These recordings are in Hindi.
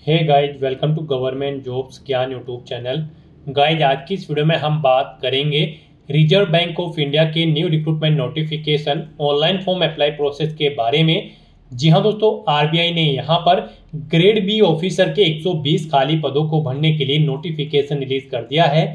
Hey guys, welcome to government jobs Gyan YouTube channel. Guys, आज की इस वीडियो में हम बात करेंगे रिजर्व बैंक ऑफ इंडिया के new recruitment notification online form apply process के बारे में। जी हाँ दोस्तों, आरबीआई ने यहाँ पर ग्रेड बी ऑफिसर के 120 खाली पदों को भरने के लिए नोटिफिकेशन रिलीज कर दिया है।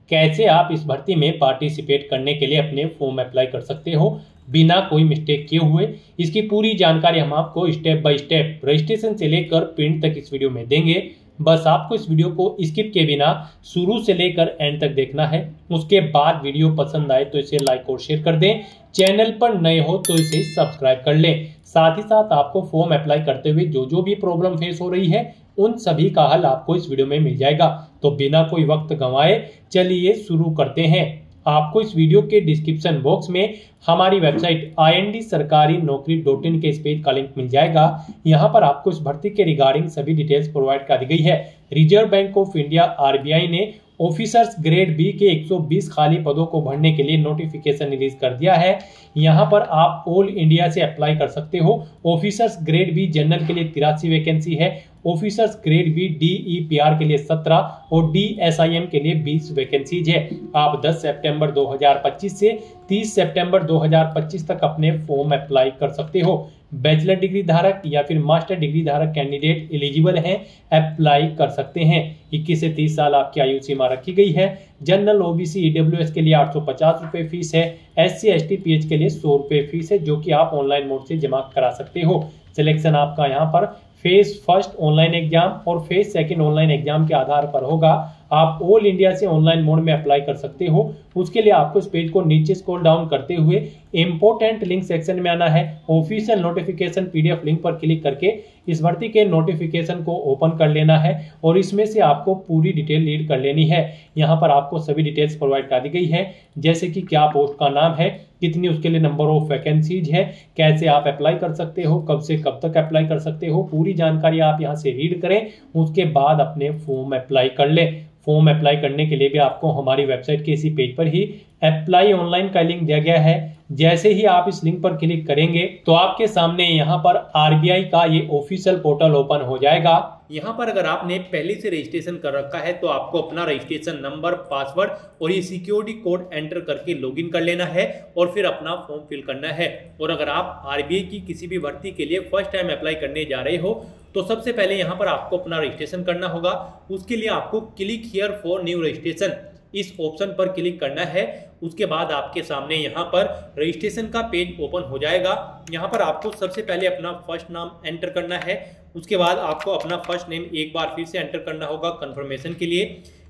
कैसे आप इस भर्ती में पार्टिसिपेट करने के लिए अपने फॉर्म अप्लाई कर सकते हो बिना कोई मिस्टेक किए हुए, इसकी पूरी जानकारी हम आपको स्टेप बाय स्टेप रजिस्ट्रेशन से लेकर प्रिंट तक इस वीडियो में देंगे। बस आपको इस वीडियो को स्किप के बिना शुरू से लेकर एंड तक देखना है। उसके बाद वीडियो पसंद आए तो इसे लाइक और शेयर कर दें। चैनल पर नए हो तो इसे सब्सक्राइब कर लें। साथ ही साथ आपको फॉर्म अप्लाई करते हुए जो भी प्रॉब्लम फेस हो रही है उन सभी का हल आपको इस वीडियो में मिल जाएगा। तो बिना कोई वक्त गंवाए चलिए शुरू करते हैं। आपको इस वीडियो के डिस्क्रिप्शन बॉक्स में हमारी वेबसाइट IND-sarkari-naukri.in के इस पेज का लिंक मिल जाएगा। यहाँ पर आपको इस भर्ती के रिगार्डिंग सभी डिटेल्स प्रोवाइड कर दी गई है। Reserve Bank of India RBI ने ऑफिसर्स ग्रेड बी के 120 खाली पदों को भरने के लिए नोटिफिकेशन रिलीज कर दिया है। यहाँ पर आप ऑल इंडिया से अप्लाई कर सकते हो। ऑफिसर्स ग्रेड बी जनरल के लिए 83 वैकेंसी है। ऑफिसर्स ग्रेड बी DEPR के लिए 17 और DSIM के लिए 20 वैकेंसीज है। आप 10 सितंबर 2025 से 30 सितंबर 2025 तक अपने फॉर्म अप्लाई कर सकते हो। बैचलर डिग्री धारक या फिर मास्टर डिग्री धारक कैंडिडेट एलिजिबल हैं, अप्लाई कर सकते हैं। 21 से 30 साल आपकी आयु सीमा रखी गई है। जनरल OBC EWS के लिए 850 रुपये फीस है। SC ST PH के लिए 100 रुपये फीस है, जो कि आप ऑनलाइन मोड से जमा करा सकते हो। सिलेक्शन आपका यहाँ पर फेज फर्स्ट ऑनलाइन एग्जाम और फेज सेकंड ऑनलाइन एग्जाम के आधार पर होगा। आप ऑल इंडिया से ऑनलाइन मोड में अप्लाई कर सकते हो। उसके लिए आपको इस पेज को नीचे स्क्रॉल डाउन करते हुए इंपोर्टेंट लिंक सेक्शन में आना है। ऑफिशियल नोटिफिकेशन PDF लिंक पर क्लिक करके इस भर्ती के नोटिफिकेशन को ओपन कर लेना है और इसमें से आपको पूरी डिटेल रीड कर लेनी है। यहाँ पर आपको सभी डिटेल्स प्रोवाइड कर दी गई है, जैसे कि क्या पोस्ट का नाम है, कितनी उसके लिए नंबर ऑफ वैकेंसीज है, कैसे आप अप्लाई कर सकते हो, कब से कब तक अप्लाई कर सकते हो। पूरी जानकारी आप यहाँ से रीड करें, उसके बाद अपने फॉर्म अप्लाई कर लें। फॉर्म अप्लाई करने के लिए भी आपको हमारी वेबसाइट के इसी पेज पर ही अप्लाई ऑनलाइन का लिंक दिया गया है। जैसे ही आप इस लिंक पर क्लिक करेंगे तो आपके सामने यहाँ पर आरबीआई का ये ऑफिशियल पोर्टल ओपन हो जाएगा। यहाँ पर अगर आपने पहले से रजिस्ट्रेशन कर रखा है तो आपको अपना रजिस्ट्रेशन नंबर, पासवर्ड और ये सिक्योरिटी कोड एंटर करके लॉगिन कर लेना है और फिर अपना फॉर्म फिल करना है। और अगर आप आरबीआई की किसी भी भर्ती के लिए फर्स्ट टाइम अप्लाई करने जा रहे हो तो सबसे पहले यहाँ पर आपको अपना रजिस्ट्रेशन करना होगा। उसके लिए आपको click here for new registration इस ऑप्शन पर क्लिक करना है। उसके बाद आपके सामने यहाँ पर रजिस्ट्रेशन का पेज ओपन हो जाएगा। यहाँ पर आपको सबसे पहले अपना फर्स्ट नाम एंटर करना है। उसके बाद आपको अपना फर्स्ट नेम एक बार फिर से एंटर करना होगा कंफर्मेशन के लिए।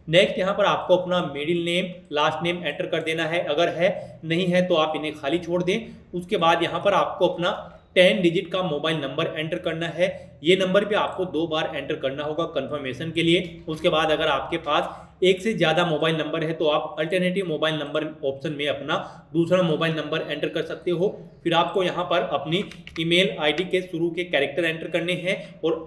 नेक्स्ट यहाँ पर आपको अपना middle name, last name enter कर देना है। अगर है, नहीं है तो आप इन्हें खाली छोड़ दें। उसके बाद यहाँ पर आपको अपना 10 डिजिट का मोबाइल नंबर एंटर करना है। ये नंबर भी आपको 2 बार एंटर करना होगा कंफर्मेशन के लिए। उसके बाद अगर आपके पास एक से ज़्यादा मोबाइल नंबर है तो आप अल्टरनेटिव मोबाइल नंबर ऑप्शन में अपना दूसरा मोबाइल नंबर एंटर कर सकते हो। फिर आपको यहाँ पर अपनी ईमेल ID के शुरू के कैरेक्टर एंटर करने हैं और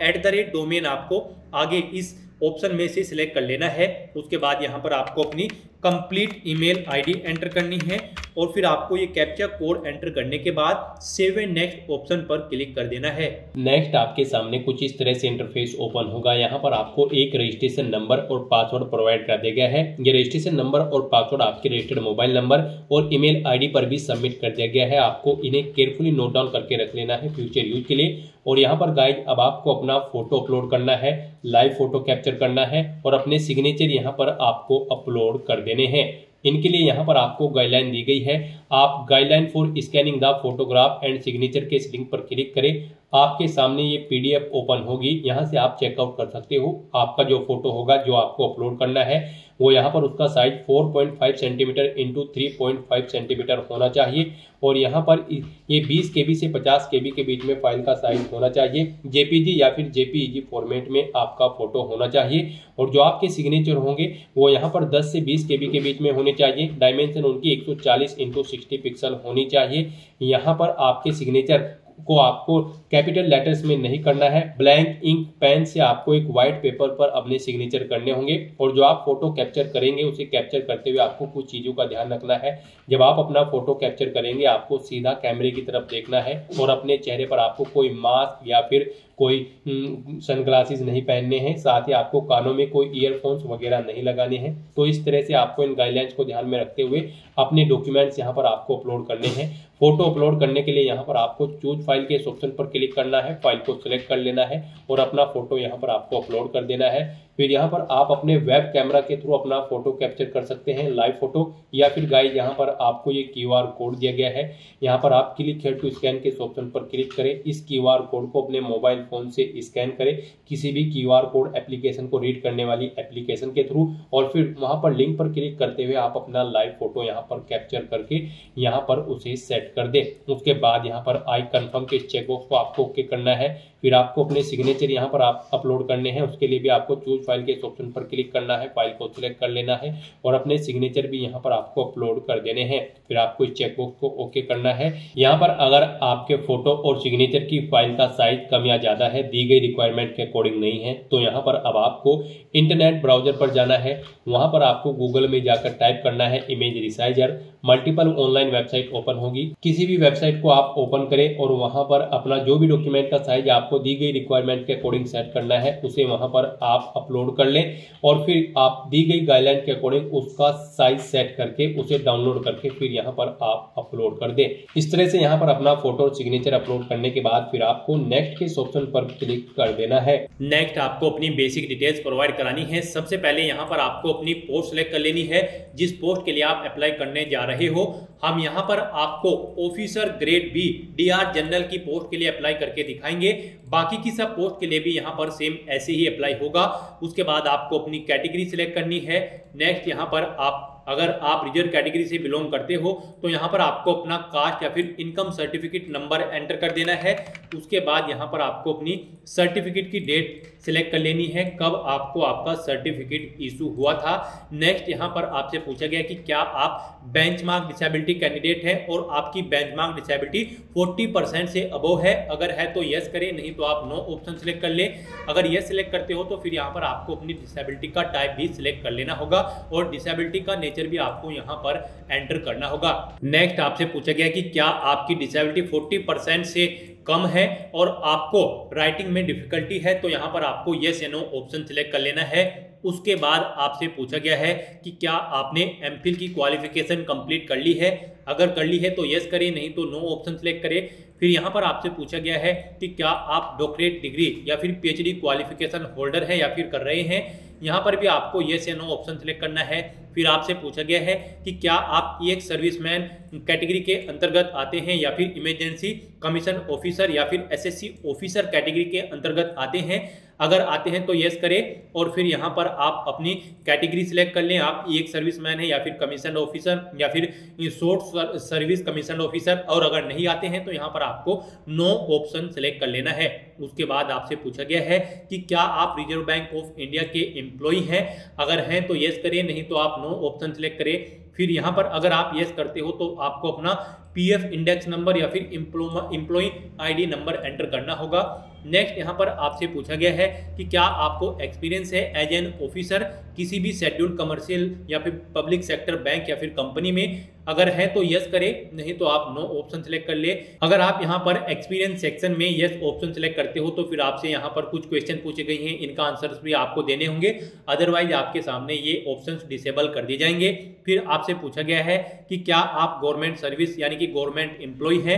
@डोमेन आपको आगे इस ऑप्शन में से सिलेक्ट कर लेना है। उसके बाद यहाँ पर आपको अपनी कंप्लीट ईमेल ID एंटर करनी है और फिर आपको ये कैप्चा कोड एंटर करने के बाद सेव एंड नेक्स्ट ऑप्शन पर क्लिक कर देना है। नेक्स्ट आपके सामने कुछ इस तरह से इंटरफेस ओपन होगा। यहाँ पर आपको एक रजिस्ट्रेशन नंबर और पासवर्ड प्रोवाइड कर दिया गया है। ये रजिस्ट्रेशन नंबर और पासवर्ड आपके रजिस्टर्ड मोबाइल नंबर और ईमेल ID पर भी सबमिट कर दिया गया है। आपको इन्हें केयरफुली नोट डाउन करके रख लेना है फ्यूचर यूज के लिए। और यहाँ पर गाइड अब आपको अपना फोटो अपलोड करना है, लाइव फोटो कैप्चर करना है और अपने सिग्नेचर यहाँ पर आपको अपलोड कर देने हैं। इनके लिए यहाँ पर आपको गाइडलाइन दी गई है। आप guideline for scanning the photograph and signature के इस लिंक पर क्लिक करें। आपके सामने ये PDF ओपन होगी। यहाँ से आप चेकआउट कर सकते हो। आपका जो फोटो होगा जो आपको अपलोड करना है वो यहाँ पर उसका साइज 4.5 सेंटीमीटर इंटू 3.5 सेंटीमीटर होना चाहिए और यहाँ पर ये 20 KB से 50 KB के बीच में फाइल का साइज होना चाहिए। JPG या फिर JPEG फॉर्मेट में आपका फोटो होना चाहिए और जो आपके सिग्नेचर होंगे वो यहाँ पर 10 से 20 KB के बीच में होने चाहिए। डायमेंशन उनकी 140 × 60 पिक्सल होनी चाहिए। यहाँ पर आपके सिग्नेचर को आपको कैपिटल लेटर्स में नहीं करना है। ब्लैंक इंक पेन से आपको एक व्हाइट पेपर पर अपने सिग्नेचर करने होंगे और जो आप फोटो कैप्चर करेंगे उसे कैप्चर करते हुए आपको कुछ चीज़ों का ध्यान रखना है। जब आप अपना फोटो कैप्चर करेंगे आपको सीधा कैमरे की तरफ देखना है और अपने चेहरे पर आपको कोई मास्क या फिर कोई सनग्लासेस नहीं पहनने हैं, साथ ही आपको कानों में कोई ईयरफोन्स वगैरह नहीं लगाने हैं। तो इस तरह से आपको इन गाइडलाइंस को ध्यान में रखते हुए अपने डॉक्यूमेंट्स यहाँ पर आपको अपलोड करने हैं। फोटो अपलोड करने के लिए यहाँ पर आपको चूज फाइल के इस ऑप्शन पर क्लिक करना है, फाइल को सिलेक्ट कर लेना है और अपना फोटो यहाँ पर आपको अपलोड कर देना है। फिर यहाँ पर आप अपने वेब कैमरा के थ्रू अपना फोटो कैप्चर कर सकते हैं, लाइव फोटो, या फिर गाइस यहाँ पर आपको ये QR कोड दिया गया है। यहाँ पर आप क्लिक हियर टू स्कैन के इस ऑप्शन पर क्लिक करें, इस QR कोड को अपने मोबाइल फोन से स्कैन करें किसी भी QR कोड एप्लीकेशन को रीड करने वाली एप्लीकेशन के थ्रू, और फिर वहाँ पर लिंक पर क्लिक करते हुए आप अपना लाइव फोटो यहाँ पर कैप्चर करके यहाँ पर उसे सेट कर दें। उसके बाद यहाँ पर आई कन्फर्म के चेकबॉक्स को आपको ओके करना है। फिर आपको अपने सिग्नेचर यहाँ पर आप अपलोड करने हैं, उसके लिए भी आपको चूज फाइल के इस ऑप्शन पर क्लिक करना है, फाइल को सिलेक्ट कर लेना है और अपने सिग्नेचर भी यहाँ पर आपको अपलोड कर देने हैं। फिर आपको इस चेकबॉक्स को ओके करना है। यहाँ पर अगर आपके फोटो और सिग्नेचर की फाइल का साइज कम या ज्यादा है, दी गई रिक्वायरमेंट के अकॉर्डिंग नहीं है, तो यहाँ पर अब आपको इंटरनेट ब्राउजर पर जाना है। वहां पर आपको गूगल में जाकर टाइप करना है image resizer. Multiple online website open होगी, किसी भी वेबसाइट को आप ओपन करें और वहां पर अपना जो भी डॉक्यूमेंट का साइज आपको दी गई रिक्वायरमेंट के अकॉर्डिंग सेट करना है उसे वहां पर आप अपलोड कर लें और फिर आप दी गई गाइडलाइन के अकॉर्डिंग उसका साइज सेट करके उसे डाउनलोड करके फिर यहाँ पर आप अपलोड कर दें। इस तरह से यहाँ पर अपना फोटो और सिग्नेचर अपलोड करने के बाद फिर आपको नेक्स्ट के इस ऑप्शन पर क्लिक कर देना है। नेक्स्ट आपको अपनी बेसिक डिटेल्स प्रोवाइड करानी है। सबसे पहले यहाँ पर आपको अपनी पोस्ट सेलेक्ट कर लेनी है, जिस पोस्ट के लिए आप अप्लाई करने जा रहे हो। हम यहाँ पर आपको officer grade B DR general की पोस्ट के लिए अप्लाई करके दिखाएंगे, बाकी की सब पोस्ट के लिए भी यहाँ पर सेम ऐसे ही अप्लाई होगा। उसके बाद आपको अपनी कैटेगरी सिलेक्ट करनी है। नेक्स्ट यहाँ पर आप अगर आप रिजर्व कैटेगरी से बिलोंग करते हो तो यहाँ पर आपको अपना कास्ट या फिर इनकम सर्टिफिकेट नंबर एंटर कर देना है। उसके बाद यहाँ पर आपको अपनी सर्टिफिकेट की डेट सिलेक्ट कर लेनी है, कब आपको आपका सर्टिफिकेट इशू हुआ था। नेक्स्ट यहाँ पर आपसे पूछा गया कि क्या आप बेंचमार्क डिसेबिलिटी कैंडिडेट है और आपकी बेंचमार्क डिसेबिलिटी 40% से अबव है। अगर है तो यस करें, नहीं तो आप नो ऑप्शन सिलेक्ट कर ले। अगर यस सिलेक्ट करते हो तो फिर यहाँ पर आपको अपनी डिसेबिलिटी का टाइप भी सिलेक्ट कर लेना होगा और डिसेबिलिटी का नेचर भी आपको यहाँ पर एंटर करना होगा। नेक्स्ट आपसे पूछा गया कि क्या आपकी डिसेबिलिटी 40% से कम है और आपको राइटिंग में डिफिकल्टी है, तो यहाँ पर आपको यस या नो ऑप्शन सिलेक्ट कर लेना है। उसके बाद आपसे पूछा गया है कि क्या आपने MPhil की क्वालिफिकेशन कंप्लीट कर ली है। अगर कर ली है तो यस करें, नहीं तो नो ऑप्शन सिलेक्ट करें। फिर यहाँ पर आपसे पूछा गया है कि क्या आप डॉक्टरेट डिग्री या फिर PhD क्वालिफिकेशन होल्डर है या फिर कर रहे हैं। यहाँ पर भी आपको यस या नो ऑप्शन सिलेक्ट करना है। फिर आपसे पूछा गया है कि क्या आप EX सर्विसमैन कैटेगरी के अंतर्गत आते हैं या फिर इमरजेंसी कमीशन ऑफिसर या फिर SSC ऑफिसर कैटेगरी के अंतर्गत आते हैं। अगर आते हैं तो यस करें और फिर यहाँ पर आप अपनी कैटेगरी सिलेक्ट कर लें, आप EX सर्विसमैन है या फिर कमीशन ऑफिसर या फिर शॉर्ट सर्विस कमीशन ऑफिसर। और अगर नहीं आते हैं तो यहाँ पर आपको नो ऑप्शन सिलेक्ट कर लेना है। उसके बाद आपसे पूछा गया है कि क्या आप रिजर्व बैंक ऑफ इंडिया के एम्प्लॉय हैं। अगर हैं तो यस करें, नहीं तो आप नो ऑप्शन सिलेक्ट करें। फिर यहाँ पर अगर आप यस करते हो तो आपको अपना PF इंडेक्स नंबर या फिर एम्प्लॉय ID नंबर एंटर करना होगा। नेक्स्ट यहाँ पर आपसे पूछा गया है कि क्या आपको एक्सपीरियंस है एज एन ऑफिसर किसी भी शेड्यूल्ड कमर्शियल या फिर पब्लिक सेक्टर बैंक या फिर कंपनी में। अगर है तो यस करें, नहीं तो आप नो ऑप्शन सिलेक्ट कर ले। अगर आप यहाँ पर एक्सपीरियंस सेक्शन में यस ऑप्शन सिलेक्ट करते हो तो फिर आपसे यहाँ पर कुछ क्वेश्चन पूछे गए हैं, इनका आंसर्स भी आपको देने होंगे, अदरवाइज आपके सामने ये ऑप्शंस डिसेबल कर दिए जाएंगे। फिर आपसे पूछा गया है कि क्या आप गवर्नमेंट सर्विस यानी कि गवर्नमेंट एम्प्लॉय है।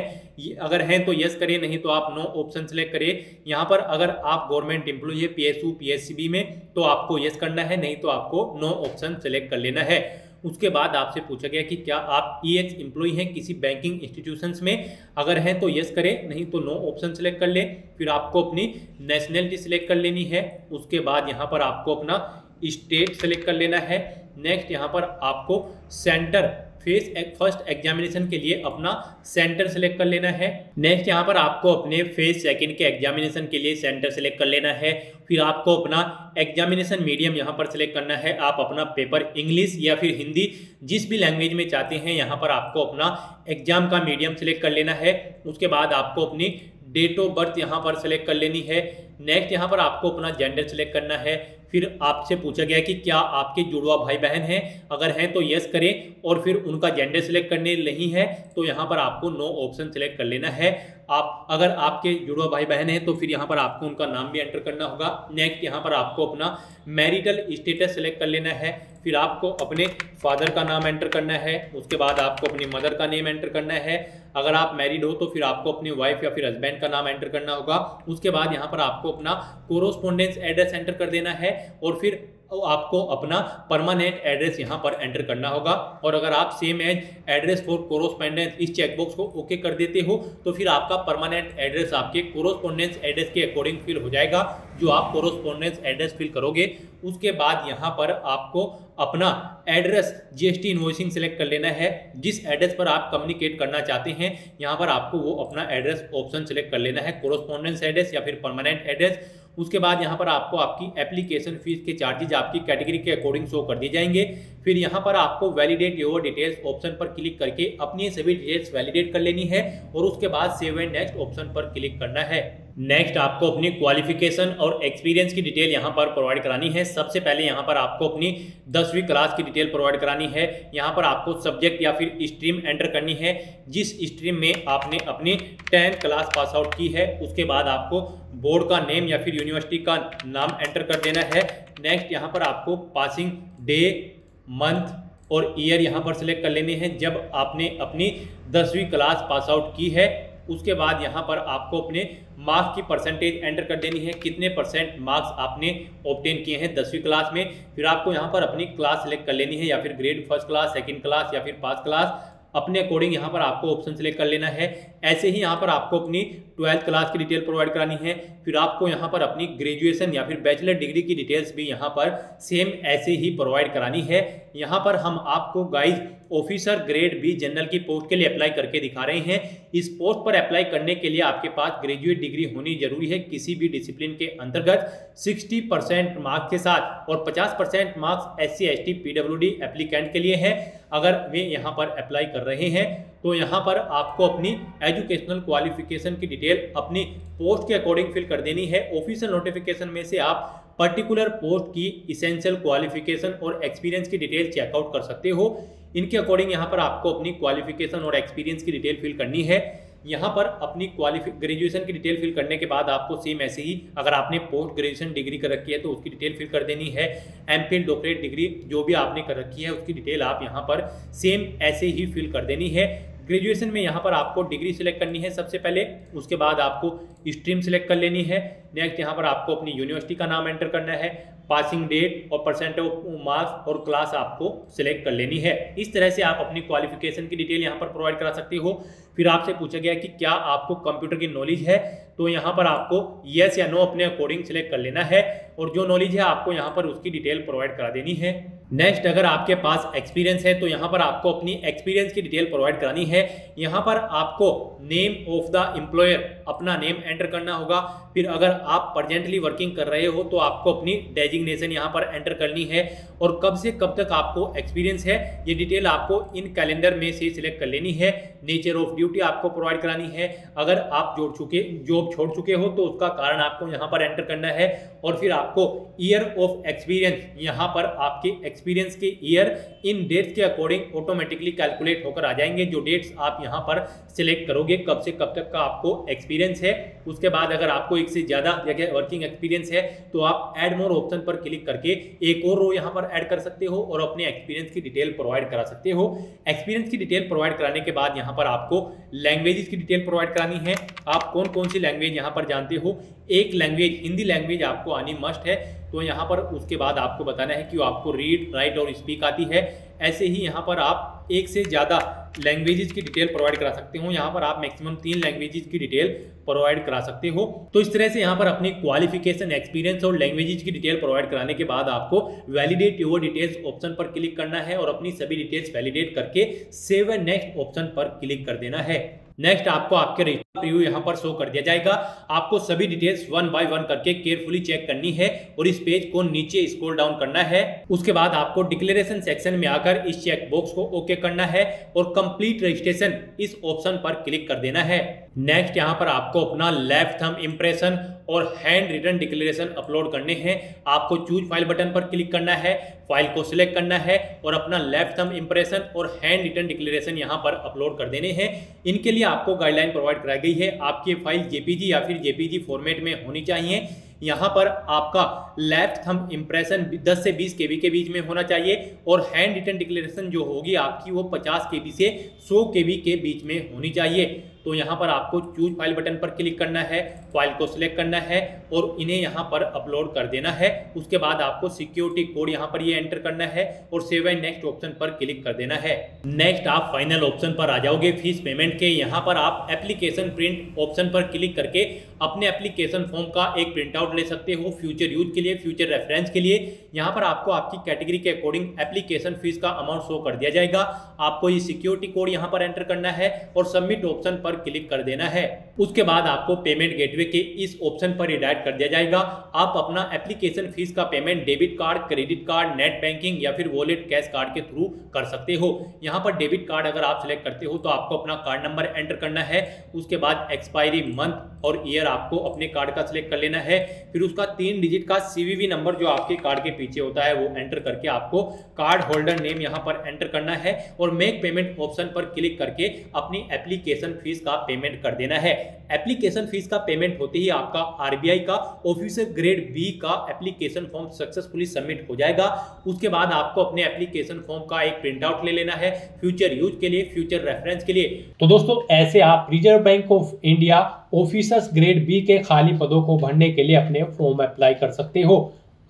अगर हैं तो यस करें, नहीं तो आप नो ऑप्शन सिलेक्ट करें। यहाँ पर अगर आप गवर्नमेंट एम्प्लॉय है PSU PSCB में तो आपको यस करना है, नहीं तो आपको नो ऑप्शन सिलेक्ट कर लेना है। उसके बाद आपसे पूछा गया कि क्या आप EX एम्प्लॉय हैं किसी बैंकिंग इंस्टीट्यूशंस में। अगर हैं तो यस करें, नहीं तो नो ऑप्शन सिलेक्ट कर ले। फिर आपको अपनी नेशनलिटी सिलेक्ट कर लेनी है। उसके बाद यहाँ पर आपको अपना स्टेट सेलेक्ट कर लेना है। नेक्स्ट यहाँ पर आपको सेंटर फेस फर्स्ट एग्जामिनेशन के लिए अपना सेंटर सेलेक्ट कर लेना है। नेक्स्ट यहाँ पर आपको अपने फेस सेकंड के एग्जामिनेशन के लिए सेंटर सेलेक्ट कर लेना है। फिर आपको अपना एग्जामिनेशन मीडियम यहाँ पर सिलेक्ट करना है। आप अपना पेपर इंग्लिश या फिर हिंदी जिस भी लैंग्वेज में चाहते हैं यहाँ पर आपको अपना एग्जाम का मीडियम सिलेक्ट कर लेना है। उसके बाद आपको अपनी डेट ऑफ बर्थ यहाँ पर सिलेक्ट कर लेनी है। नेक्स्ट यहाँ पर आपको अपना जेंडर सिलेक्ट करना है। फिर आपसे पूछा गया कि क्या आपके जुड़वा भाई बहन हैं, अगर हैं तो यस करें, और फिर उनका जेंडर सिलेक्ट करने नहीं है तो यहाँ पर आपको नो ऑप्शन सिलेक्ट कर लेना है। आप अगर आपके जुड़वा भाई बहन हैं तो फिर यहाँ पर आपको उनका नाम भी एंटर करना होगा। नेक्स्ट यहाँ पर आपको अपना मैरिटल स्टेटस सिलेक्ट कर लेना है। फिर आपको अपने फादर का नाम एंटर करना है। उसके बाद आपको अपनी मदर का नेम एंटर करना है। अगर आप मैरिड हो तो फिर आपको अपनी वाइफ या फिर हस्बैंड का नाम एंटर करना होगा। उसके बाद यहाँ पर आपको अपना कोरोस्पोंडेंस एड्रेस एंटर कर देना है और फिर आपको अपना परमानेंट एड्रेस यहाँ पर एंटर करना होगा। और अगर आप same as address for correspondence इस चेकबॉक्स को ओके कर देते हो तो फिर आपका परमानेंट एड्रेस आपके कोरोस्पोंडेंस एड्रेस के अकॉर्डिंग फिल हो जाएगा जो आप कोरोस्पोंडेंस एड्रेस फिल करोगे। उसके बाद यहाँ पर आपको अपना एड्रेस जीएसटी इनवॉइसिंग सेलेक्ट कर लेना है। जिस एड्रेस पर आप कम्युनिकेट करना चाहते हैं यहाँ पर आपको वो अपना एड्रेस ऑप्शन सेलेक्ट कर लेना है, कोरोस्पोंडेंस एड्रेस या फिर परमानेंट एड्रेस। उसके बाद यहाँ पर आपको आपकी एप्लीकेशन फीस के चार्जेज आपकी कैटेगरी के अकॉर्डिंग शो कर दिए जाएंगे। फिर यहाँ पर आपको वैलिडेट योर डिटेल्स ऑप्शन पर क्लिक करके अपनी सभी डिटेल्स वैलिडेट कर लेनी है और उसके बाद सेव एंड नेक्स्ट ऑप्शन पर क्लिक करना है। नेक्स्ट आपको अपनी क्वालिफिकेशन और एक्सपीरियंस की डिटेल यहाँ पर प्रोवाइड करानी है। सबसे पहले यहाँ पर आपको अपनी 10वीं क्लास की डिटेल प्रोवाइड करानी है। यहाँ पर आपको सब्जेक्ट या फिर स्ट्रीम एंटर करनी है जिस स्ट्रीम में आपने अपनी 10th क्लास पास आउट की है। उसके बाद आपको बोर्ड का नेम या फिर यूनिवर्सिटी का नाम एंटर कर देना है। नेक्स्ट यहाँ पर आपको पासिंग डे, मंथ और ईयर यहाँ पर सिलेक्ट कर लेने हैं जब आपने अपनी 10वीं क्लास पास आउट की है। उसके बाद यहाँ पर आपको अपने मार्क्स की परसेंटेज एंटर कर देनी है, कितने परसेंट मार्क्स आपने ऑब्टेन किए हैं 10वीं क्लास में। फिर आपको यहाँ पर अपनी क्लास सेलेक्ट कर लेनी है या फिर grade first class, second class या फिर पास क्लास, अपने अकॉर्डिंग यहाँ पर आपको ऑप्शन सेलेक्ट कर लेना है। ऐसे ही यहाँ पर आपको अपनी 12th क्लास की डिटेल प्रोवाइड करानी है। फिर आपको यहाँ पर अपनी ग्रेजुएशन या फिर बैचलर डिग्री की डिटेल्स भी यहाँ पर सेम ऐसे ही प्रोवाइड करानी है। यहाँ पर हम आपको guys officer grade B general की पोस्ट के लिए अप्लाई करके दिखा रहे हैं। इस पोस्ट पर अप्लाई करने के लिए आपके पास ग्रेजुएट डिग्री होनी जरूरी है किसी भी डिसिप्लिन के अंतर्गत 60% मार्क्स के साथ, और 50% marks SC ST PWD applicant के लिए है। अगर वे यहाँ पर अप्लाई कर रहे हैं तो यहाँ पर आपको अपनी एजुकेशनल क्वालिफिकेशन की डिटेल अपनी पोस्ट के अकॉर्डिंग फिल कर देनी है। ऑफिशियल नोटिफिकेशन में से आप पर्टिकुलर पोस्ट की इसेंशियल क्वालिफिकेशन और एक्सपीरियंस की डिटेल चेकआउट कर सकते हो। इनके अकॉर्डिंग यहाँ पर आपको अपनी क्वालिफिकेशन और एक्सपीरियंस की डिटेल फिल करनी है। यहाँ पर अपनी ग्रेजुएशन की डिटेल फिल करने के बाद आपको सेम ऐसे ही अगर आपने पोस्ट ग्रेजुएशन डिग्री कर रखी है तो उसकी डिटेल फिल कर देनी है। एमफिल डॉक्टरेट डिग्री जो भी आपने कर रखी है उसकी डिटेल आप यहाँ पर सेम ऐसे ही फिल कर देनी है। ग्रेजुएशन में यहाँ पर आपको डिग्री सिलेक्ट करनी है सबसे पहले, उसके बाद आपको स्ट्रीम सिलेक्ट कर लेनी है। नेक्स्ट यहाँ पर आपको अपनी यूनिवर्सिटी का नाम एंटर करना है, पासिंग डेट और परसेंट ऑफ मार्क्स और क्लास आपको सिलेक्ट कर लेनी है। इस तरह से आप अपनी क्वालिफिकेशन की डिटेल यहाँ पर प्रोवाइड करा सकते हो। फिर आपसे पूछा गया कि क्या आपको कंप्यूटर की नॉलेज है, तो यहाँ पर आपको यस या नो अपने अकॉर्डिंग सिलेक्ट कर लेना है और जो नॉलेज है आपको यहाँ पर उसकी डिटेल प्रोवाइड करा देनी है। नेक्स्ट अगर आपके पास एक्सपीरियंस है तो यहाँ पर आपको अपनी एक्सपीरियंस की डिटेल प्रोवाइड करानी है। यहाँ पर आपको नेम ऑफ द एम्प्लॉयर अपना नेम एंटर करना होगा। फिर अगर आप प्रेजेंटली वर्किंग कर रहे हो तो आपको अपनी डेजिग्नेशन यहाँ पर एंटर करनी है और कब से कब तक आपको एक्सपीरियंस है ये डिटेल आपको इन कैलेंडर में से सिलेक्ट कर लेनी है। नेचर ऑफ ड्यूटी आपको प्रोवाइड करानी है। अगर आप जॉब छोड़ चुके हो तो उसका कारण आपको यहाँ पर एंटर करना है और फिर आपको ईयर ऑफ एक्सपीरियंस यहाँ पर आपके एक्सपीरियंस के ईयर इन डेट्स के अकॉर्डिंग ऑटोमेटिकली कैलकुलेट होकर आ जाएंगे। जो डेट्स आप यहाँ पर सिलेक्ट करोगे कब से कब तक का आपको एक्सपीरियंस है। उसके बाद अगर आपको एक से ज़्यादा जगह वर्किंग एक्सपीरियंस है तो आप ऐड मोर ऑप्शन पर क्लिक करके एक और रो यहाँ पर ऐड कर सकते हो और अपने एक्सपीरियंस की डिटेल प्रोवाइड करा सकते हो। एक्सपीरियंस की डिटेल प्रोवाइड कराने के बाद यहाँ पर आपको लैंग्वेजेस की डिटेल प्रोवाइड करानी है। आप कौन कौन सी लैंग्वेज यहाँ पर जानते हो। एक लैंग्वेज हिंदी लैंग्वेज आपको आनी मस्ट है, तो यहाँ पर उसके बाद आपको बताना है कि आपको रीड राइट और स्पीक आती है। ऐसे ही यहाँ पर आप एक से ज़्यादा लैंग्वेजेस की डिटेल प्रोवाइड करा सकते हो। यहाँ पर आप मैक्सिमम 3 लैंग्वेजेस की डिटेल प्रोवाइड करा सकते हो। तो इस तरह से यहाँ पर अपनी क्वालिफिकेशन, एक्सपीरियंस और लैंग्वेजेस की डिटेल प्रोवाइड कराने के बाद आपको वैलिडेट योर डिटेल्स ऑप्शन पर क्लिक करना है और अपनी सभी डिटेल्स वैलिडेट करके सेव एंड नेक्स्ट ऑप्शन पर क्लिक कर देना है। नेक्स्ट आपको आपके रजिस्टर प्रीव्यू यहाँ पर शो कर दिया जाएगा। आपको सभी डिटेल्स 1 बाय 1 करके केयरफुली चेक करनी है और इस पेज को नीचे स्क्रॉल डाउन करना है। उसके बाद आपको डिक्लेरेशन सेक्शन में आकर इस चेक बॉक्स को ओके करना है और कंप्लीट रजिस्ट्रेशन इस ऑप्शन पर क्लिक कर देना है। नेक्स्ट यहाँ पर आपको अपना लेफ्ट थंब इंप्रेशन और हैंड रिटन डिक्लेरेशन अपलोड करने हैं। आपको चूज फाइल बटन पर क्लिक करना है, फाइल को सिलेक्ट करना है और अपना लेफ्ट थंब इंप्रेशन और हैंड रिटन डिक्लेरेशन यहाँ पर अपलोड कर देने हैं। इनके लिए आपको गाइडलाइन प्रोवाइड कराई गई है। आपकी फाइल जेपीजी या फिर जेपीजी फॉर्मेट में होनी चाहिए। यहाँ पर आपका लेफ्ट थंब इंप्रेशन 10 से 20 KB के बीच में होना चाहिए और हैंड रिटन डिक्लेरेशन जो होगी आपकी वो 50 KB से 100 KB के बीच में होनी चाहिए। तो यहाँ पर आपको चूज फाइल बटन पर क्लिक करना है, फाइल को सिलेक्ट करना है और इन्हें यहाँ पर अपलोड कर देना है। उसके बाद आपको सिक्योरिटी कोड यहाँ पर ये एंटर करना है और सेव एंड नेक्स्ट ऑप्शन पर क्लिक कर देना है। नेक्स्ट आप फाइनल ऑप्शन पर आ जाओगे फीस पेमेंट के। यहाँ पर आप एप्लीकेशन प्रिंट ऑप्शन पर क्लिक करके अपने एप्लीकेशन फॉर्म का एक प्रिंट आउट ले सकते हो फ्यूचर यूज के लिए, फ्यूचर रेफरेंस के लिए। यहाँ पर आपको आपकी कैटेगरी के अकॉर्डिंग एप्लीकेशन फीस का अमाउंट शो कर दिया जाएगा। आपको ये सिक्योरिटी कोड यहाँ पर एंटर करना है और सबमिट ऑप्शन पर क्लिक कर देना है। उसके बाद आपको पेमेंट गेटवे के इस ऑप्शन पर रिडायरेक्ट कर दिया जाएगा। आप अपना एप्लीकेशन फीस का payment debit card, credit card, net banking या फिर वॉलेट कैश कार्ड के थ्रू कर सकते हो। यहाँ पर डेबिट कार्ड अगर आप सिलेक्ट करते हो तो आपको अपना कार्ड नंबर एंटर करना है। उसके बाद एक्सपायरी मंथ और ईयर आपको अपने कार्ड का सिलेक्ट कर लेना है। फिर उसका 3 डिजिट का CVV नंबर जो आपके कार्ड के पीछे होता है वो एंटर करके आपको कार्ड होल्डर नेम यहाँ पर एंटर करना है और मेक पेमेंट ऑप्शन पर क्लिक करके अपनी एप्लीकेशन फीस का पेमेंट कर देना है। एप्लीकेशन फीस का पेमेंट होते ही आपका RBI का ऑफिसर ग्रेड B का एप्लीकेशन फॉर्म सक्सेसफुली सबमिट हो जाएगा। उसके बाद आपको अपने एप्लीकेशन फॉर्म का एक प्रिंट आउट ले लेना है फ्यूचर यूज के लिए, फ्यूचर रेफरेंस के लिए। तो दोस्तों ऐसे आप reserve Bank of India officers grade B के खाली पदों को भरने के लिए अपने फॉर्म अप्लाई कर सकते हो।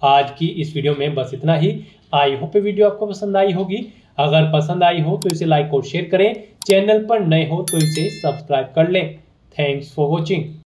आज की इस वीडियो में बस इतना ही। आई होप वीडियो आपको पसंद आई होगी। अगर पसंद आई हो तो इसे लाइक और शेयर करें। चैनल पर नए हो तो इसे सब्सक्राइब कर लें। Thanks for watching.